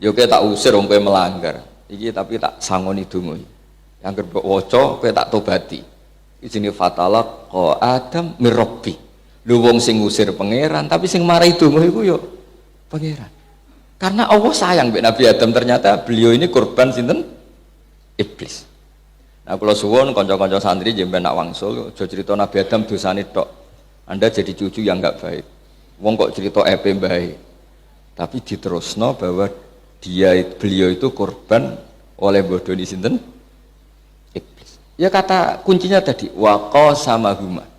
Yo kowe tak usir wong kowe melanggar. Iki tapi tak sangoni donga. Yang mbok waca kowe tak tobati. Iki jenenge fatalaq Adam mirabbi. Lho wong sing ngusir pangeran tapi sing marai donga iku yo pangeran. Karena Allah sayang mbek Nabi Adam, ternyata beliau ini korban sinten? Iblis. Nah, kula suwun kanca-kanca santri jemben nak wangsul aja cerita Nabi Adam dosane tok. Anda jadi cucu yang enggak baik. Wong kok cerita epe baik. Tapi diterusno bahwa beliau itu korban oleh bodoni sinten? Iblis. Ya kata kuncinya tadi waqa sama huma.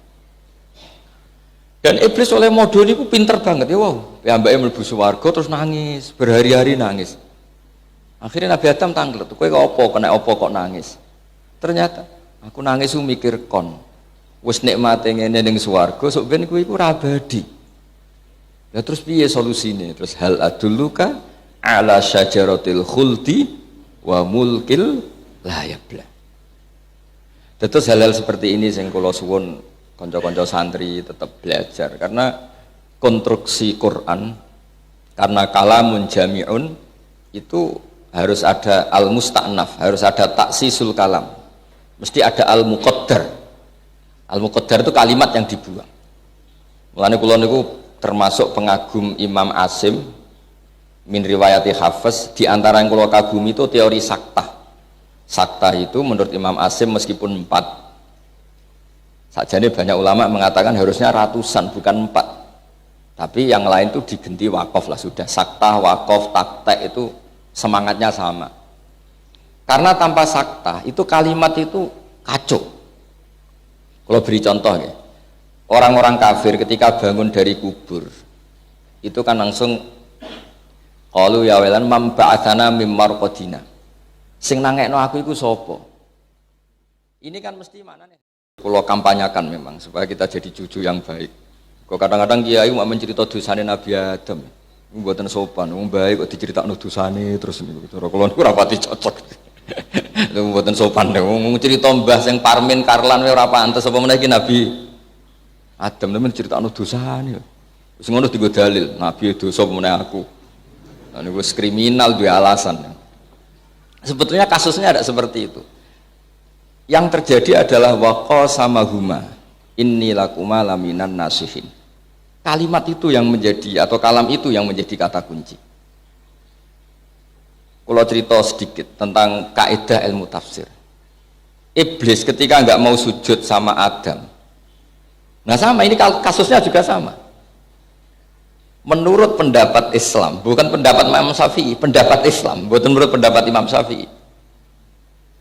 Dan iblis oleh modoni ku pinter banget ya wow. Ya mbake mlebu swarga terus nangis, berhari-hari nangis. Akhirnya Nabi Adam tanglet, kowe kok apa kena apa kok nangis? Ternyata aku nangis ku mikir kon. Wis nikmate ngene ning swarga, sok ben kowe iku ora abadi. Ya terus piye solusine? Terus hal adulluka ala syajaratil khuldi wa mulkil la yabla. Terus hal-hal seperti ini sing kula suwun konco-konco santri tetap belajar, karena konstruksi Quran, karena kalamun jami'un itu harus ada al-musta'naf, harus ada taksisul kalam, mesti ada al-muqaddar. Al-muqaddar itu kalimat yang dibuang. Mulane kula niku termasuk pengagum Imam Asim min riwayati Hafiz. Di antara yang kula kagumi itu teori saktah. Saktah itu menurut Imam Asim meskipun 4, sajane banyak ulama mengatakan harusnya ratusan bukan 4, tapi yang lain itu digenti wakaf lah sudah. Saktah, wakaf, taktek itu semangatnya sama, karena tanpa saktah itu kalimat itu kacau. Kalau beri contoh ya, orang-orang kafir ketika bangun dari kubur itu kan langsung qalu ya welan mam ba'atsana mim marqadina, sing nangekno aku iku sapa? Ini kan mesti maknanya kalau kampanyakan memang supaya kita jadi cucu yang baik. Kok kadang-kadang kiai mau mencerita dosane Nabi Adam, mboten sopan. Wong baik kok diceritakno dosane terus niku. Cara kula niku ora pati cocok. Lha mboten sopan wong cerita mbah sing Parmin Karlan ora pantes apa meneh iki Nabi Adam temen ceritakno dosane. Wis ngono dienggo dalil, Nabi dosa apa meneh aku. Lah niku wis kriminal duwe alasan. Sebetulnya kasusnya ada seperti itu. Yang terjadi adalah waqa sama huma inni lakuma laminan nasihin. Kalimat itu yang menjadi, atau kalam itu yang menjadi kata kunci. Kalau cerita sedikit tentang kaidah ilmu tafsir. Iblis ketika nggak mau sujud sama Adam, nah sama ini kasusnya juga sama. Menurut pendapat Islam, bukan pendapat Imam Syafi'i, pendapat Islam, bukan menurut pendapat Imam Syafi'i,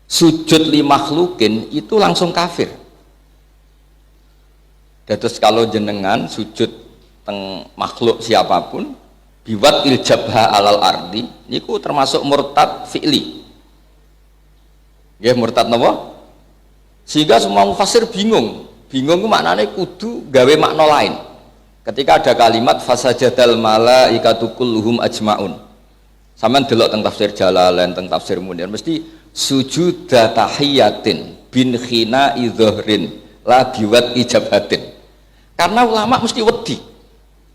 sujud li makhlukin itu langsung kafir. Dan terus kalau jenengan sujud teng makhluk siapapun biwat iljabha alal ardi niku termasuk murtad fi'li. Ya murtad napa? Sehingga semua mufassir bingung itu maknanya kudu gawe makna lain. Ketika ada kalimat fasajadal malaikatu kulluhum ajmaun. Sampeyan delok teng tafsir Jalalain, teng tafsir Munir mesti sujud tahiyatin bin khina idhrin la biwat ijabatin. Karena ulama mesti wedi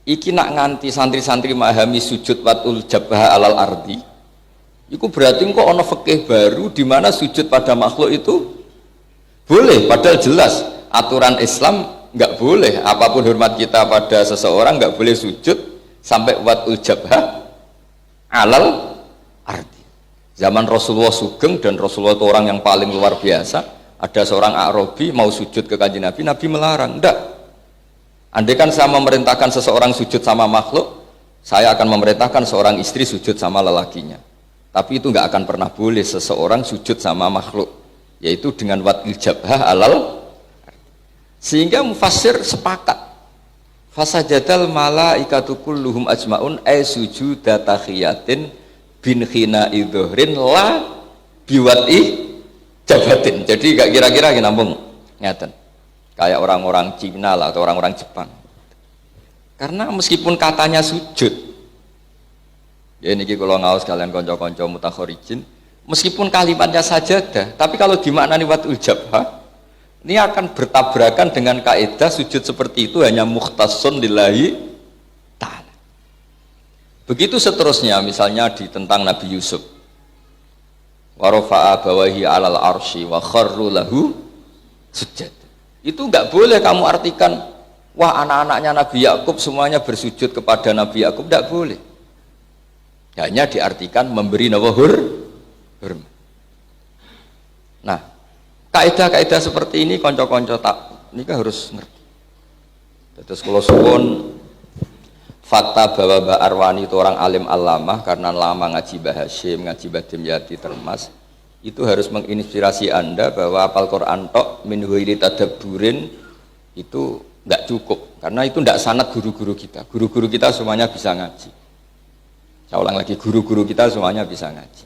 iki nak nganti santri-santri memahami sujud watul jabah alal ardi iku berarti kok ono fikih baru di mana sujud pada makhluk itu boleh, padahal jelas aturan Islam nggak boleh. Apapun hormat kita pada seseorang nggak boleh sujud sampai watul jabah alal ardi. Zaman Rasulullah Sugeng dan Rasulullah itu orang yang paling luar biasa. Ada seorang Arabi mau sujud ke kanjeng Nabi, Nabi melarang. Enggak. Andai kan saya memerintahkan seseorang sujud sama makhluk, saya akan memerintahkan seorang istri sujud sama lelakinya. Tapi itu enggak akan pernah boleh seseorang sujud sama makhluk, yaitu dengan watil jabhah alal. Sehingga mufassir sepakat. Fasajadal malaikatu kulluhum ajmaun ay sujuda tahiyatin bin khina idhrin la biwati jabatin. Jadi gak kira-kira gini nampung ngeten kayak orang-orang Cina lah atau orang-orang Jepang, karena meskipun katanya sujud ya ini kalau ngawas kalian konco-konco mutakhorijin, meskipun kalimatnya sajadah, tapi kalau dimaknani watul jabhah ini akan bertabrakan dengan kaidah sujud seperti itu hanya mukhtassun lillahi ta'ala. Begitu seterusnya, misalnya tentang Nabi Yusuf. Wa rafa'a bawahi 'alal arsy wa kharru lahu sujud. Itu enggak boleh kamu artikan wah anak-anaknya Nabi Yakub semuanya bersujud kepada Nabi Yakub, enggak boleh. Hanya diartikan memberi hormat. Nah, kaidah-kaidah seperti ini konco-konco tak ini harus ngerti. Terus kalau suwun fakta bahwa Mbak Arwani itu orang alim alamah karena lama ngaji Mbah Hasyim, ngaji Mbah Dimyati Termas, itu harus menginspirasi Anda bahwa apal Quran tok min ghairi tadabburin itu enggak cukup, karena itu enggak sanad guru-guru kita. Guru-guru kita semuanya bisa ngaji. Saya ulang lagi, guru-guru kita semuanya bisa ngaji.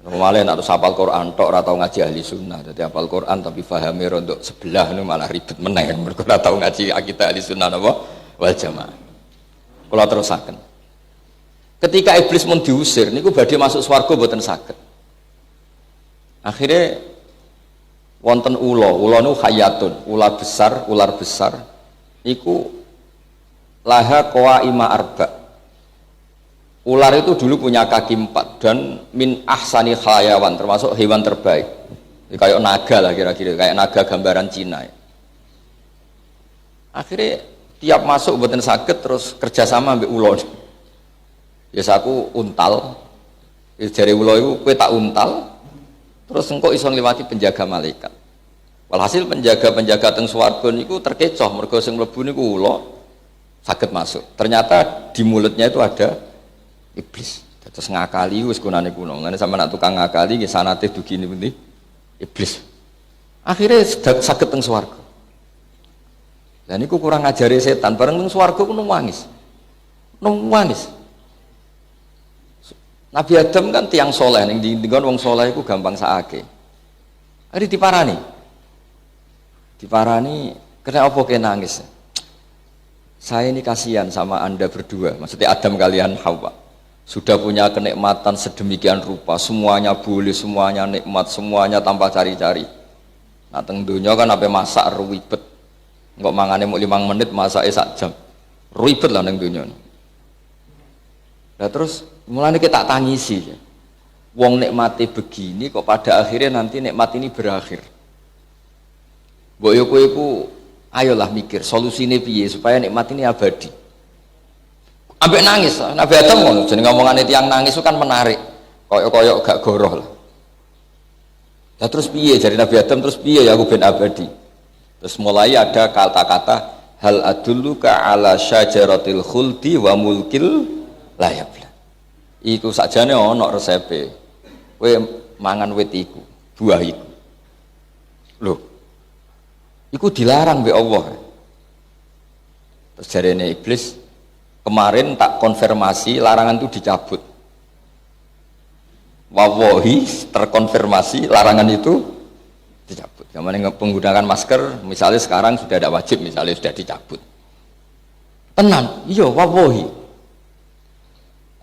Normalnya nak hafal Quran tok ora tau ngaji ahli sunnah. Jadi hafal Quran tapi pahami rontok sebelah nu malah ribet meneh mergo ora tau ngaji akidah ahli sunnah napa wal jamaah. Kalau terusaken, ketika iblis mau diusir, niku badhe masuk swarga mboten saged. Akhirnya wonten ulo nu khayatun, ular besar, niku laha qawaima arba. Ular itu dulu punya kaki 4 dan min ahsani khayawan, termasuk hewan terbaik. Jadi kayak naga lah kira-kira, kayak naga gambaran Cina. Ya. Akhirnya tiap masuk mboten saged terus kerjasama ambek ulo. Biasa aku untal. Jare ulo iku kowe tak untal. Terus engko iso ngliwati penjaga malaikat. Walhasil penjaga-penjaga teng swarga niku terkecoh mergo sing mlebu niku ulo saged masuk. Ternyata di mulutnya itu ada iblis. Terus ngakali wis gunane kuno. Ngene sampe nak tukang ngakali nggih sanate dugi niku iblis. Akhirnya saged teng swarga. Dan itu kurang ngajari setan, bareng nang swarga ku nangis. Nabi Adam kan tiang soleh, ning dinggon wong soleh iku gampang sakake. Ari diparani. Kena apa ke nangis? Saya ini kasihan sama Anda berdua, maksudnya Adam kalian Hawa. Sudah punya kenikmatan sedemikian rupa, semuanya boleh, semuanya nikmat, semuanya tanpa cari-cari. Nah teng donya kan ape masak ribet. Enggak mangane mau 5 menit masake sak jam. Ribet lah ning donya. Lah terus mulane kita tangisi. Wong nikmati begini kok pada akhirnya nanti nikmat ini berakhir. Mbok yo kowe iku ayolah mikir solusine piye supaya nikmat ini abadi. Ambek nangis, Nabi Adam ngono, jenenge ngomongane tiyang nangis itu kan menarik. Koyok-koyok gak goroh lah. Lah terus piye jare Nabi Adam terus piye ya aku ben abadi. Terus mulai ada kata-kata hal adulluka ala syajaratil khuldi wa mulkil la yabla. Iku sakjane ana resepe. Kowe mangan wit iku, buah iku. Loh. Iku dilarang mbek Allah. Terus jarene iblis kemarin tak konfirmasi larangan itu dicabut. Wallahi terkonfirmasi larangan itu dicabut. Yang menggunakan masker, misalnya sekarang sudah ada wajib, misalnya sudah dicabut. Tenan, iya wallahi.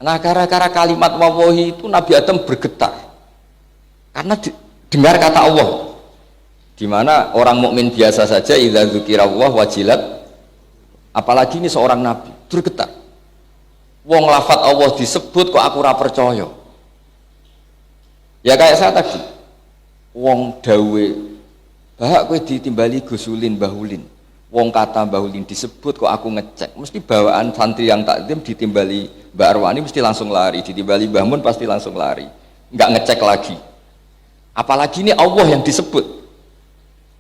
Nah gara-gara kalimat wallahi itu Nabi Adam bergetar. Karena dengar kata Allah. Di mana orang mukmin biasa saja idza dzukirallah wajilat, apalagi ini seorang nabi, bergetar. Wong lafat Allah disebut kok aku ora percaya. Ya kayak saya tadi. Wong dawe bahak kowe ditimbali gusulin bahulin. Wong kata bahulin disebut kok aku ngecek. Mesti bawaan santri yang takdim ditimbali Mbak Arwani mesti langsung lari, ditimbali Mbah Mun pasti langsung lari. Enggak ngecek lagi. Apalagi ini Allah yang disebut.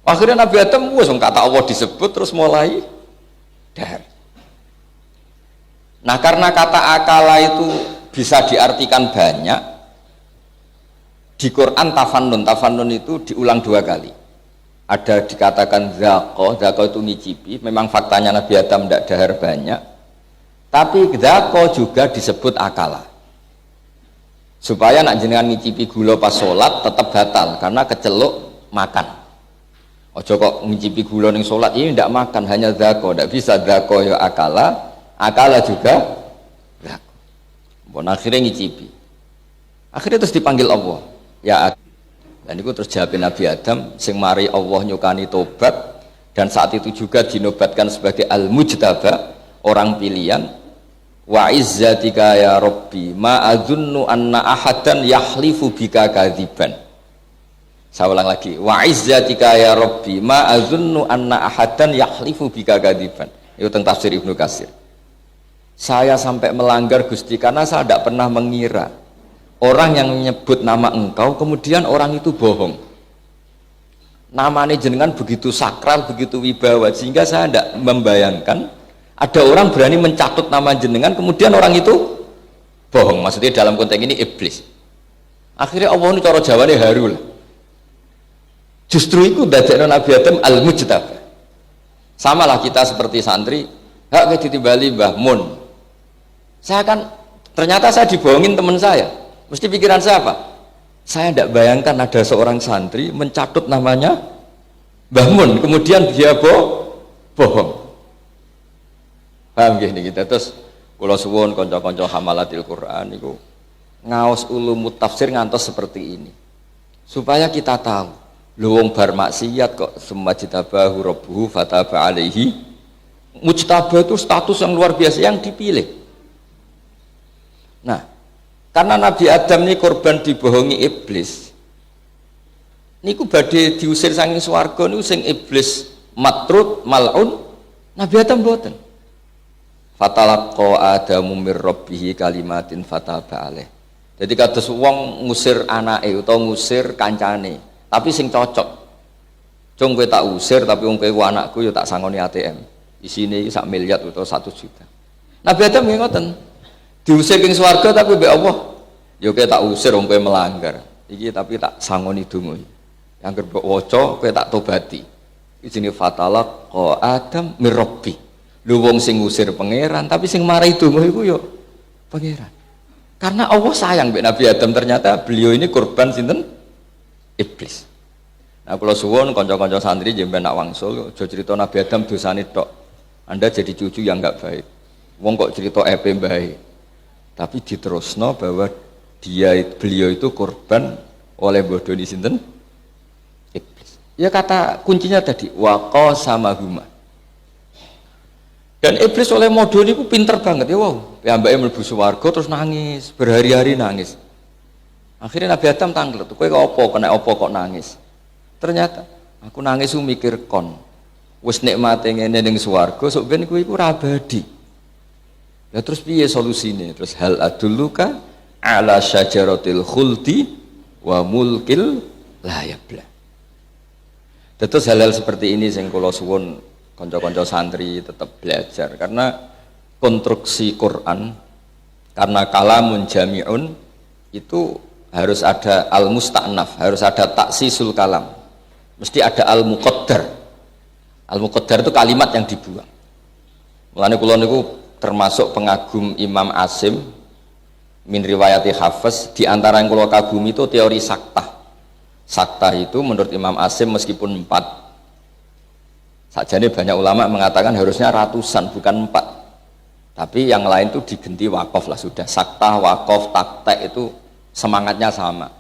Akhirnya Nabi Adam wis kata Allah disebut terus mulai dahar. Nah, karena kata akala itu bisa diartikan banyak. Di Quran tafannun itu diulang 2 kali. Ada dikatakan dzaqo itu ngicipi, memang faktanya Nabi Adam tidak dahar banyak. Tapi dzaqo juga disebut akala. Supaya nak jenengan ngicipi gula pas sholat tetap batal karena keceluk makan. Ojo kok ngicipi gula ning sholat ini tidak makan, hanya dzaqo, tidak bisa dzaqo ya akala juga dzaqo. Bon akhirnya ngicipi. Akhirnya terus dipanggil Allah. Ya, dan itu terus jawab Nabi Adam sing mari Allah nyukani tobat dan saat itu juga dinobatkan sebagai al-mujtaba, orang pilihan. wa izzatika ya rabbi ma adzunnu anna ahadan yahlifu bika kadziban. Saya ulang lagi, wa izzatika ya rabbi ma adzunnu anna ahadan yahlifu bika kadziban. Itu tentang tafsir Ibnu Katsir. Saya sampai melanggar Gusti karena saya tidak pernah mengira orang yang menyebut nama engkau kemudian orang itu bohong. Namanya jenengan begitu sakral, begitu wibawa, sehingga saya tidak membayangkan ada orang berani mencatut nama jenengan kemudian orang itu bohong. Maksudnya dalam konteks ini iblis. Akhirnya Allah ini cara Jawane haru lah. Justru itu dadekno Nabi Adam al-mujtaba. Samalah kita seperti santri, hak ditimbali Mbah Mun. Saya kan ternyata saya dibohongin teman saya. Mesti pikiran saya apa? Saya tidak bayangkan ada seorang santri mencatut namanya Mbah Mun, kemudian dia bohong. Paham gini kita terus kula suwun kanca-kanca hamalatil Quran niku ngaos ulumut tafsir ngantos seperti ini. Supaya kita tahu, lho wong bar maksiat kok sumajtabahu rabbuhu fataba alaihi. Mujtabah itu status yang luar biasa yang dipilih. Nah, karena Nabi Adam ini korban dibohongi iblis. Niku badhe diusir saking swarga niku sing iblis matrud mal'un, Nabi Adam mboten. Fatalaqqa Adamu mir rabbih kalimatin fataba alaih. Jadi kados wong ngusir anake utawa ngusir kancane, tapi sing cocok. Cung kowe tak usir tapi wong kowe anakku ya tak sangoni ATM. Isine iki 1 miliar utawa 1 juta. Nabi Adam nggih ngoten. Diusir king swarga tapi mbek Allah ya kowe tak usir wong kowe melanggar iki tapi tak sangoni donga iki angger mbok waca kowe tak tobati iki jenenge fatalaq Adam mir rabbi lho wong sing ngusir pangeran tapi sing marai donga iku ya pangeran karena Allah sayang mbek Nabi Adam. Ternyata beliau ini korban sinten iblis. Nah kula suwun kanca-kanca santri jemben nak wangsul aja cerita Nabi Adam dosane tok, Anda jadi cucu yang enggak baik. Wong kok cerita epe baik tapi diterusno bahwa beliau itu korban oleh bodoni sinten iblis. Ya kata kuncinya tadi waqa sama huma. Dan iblis oleh modoni itu pinter banget ya wow. Piyambake mlebu swarga terus nangis, berhari-hari nangis. Akhirnya Nabi Adam tanglet, kowe kena apa kok nangis? Ternyata aku nangis mikir kon. Wis nikmate ngene ning swarga sok ben kowe iku ora abadi. Ya terus piye solusine? Terus hal adulluka ala syajaratil khuldi wa mulkil la yabla. Terus hal-hal seperti ini sing kula suwun kanca-kanca santri tetap belajar karena konstruksi Quran karena kalamun jami'un itu harus ada al-musta'naf, harus ada taksisul kalam. Mesti ada al-muqaddar. Al-muqaddar itu kalimat yang dibuang. Mulane kula niku termasuk pengagum Imam Asim min riwayati Hafiz. Di antara yang kula kagumi itu teori saktah. Saktah itu menurut Imam Asim meskipun 4 sajane banyak ulama mengatakan harusnya ratusan bukan 4, tapi yang lain itu digenti wakaf lah sudah. Saktah, wakaf, taktek itu semangatnya sama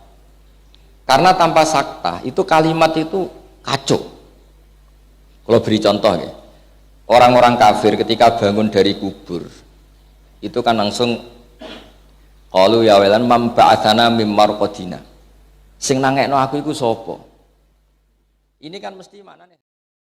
karena tanpa saktah itu kalimat itu kacau. Kalau beri contoh ya, orang-orang kafir ketika bangun dari kubur itu kan langsung qalu ya welan mam ba'atsana mim marqadina, sing nangekno aku iku sapa? Ini kan mesti maknane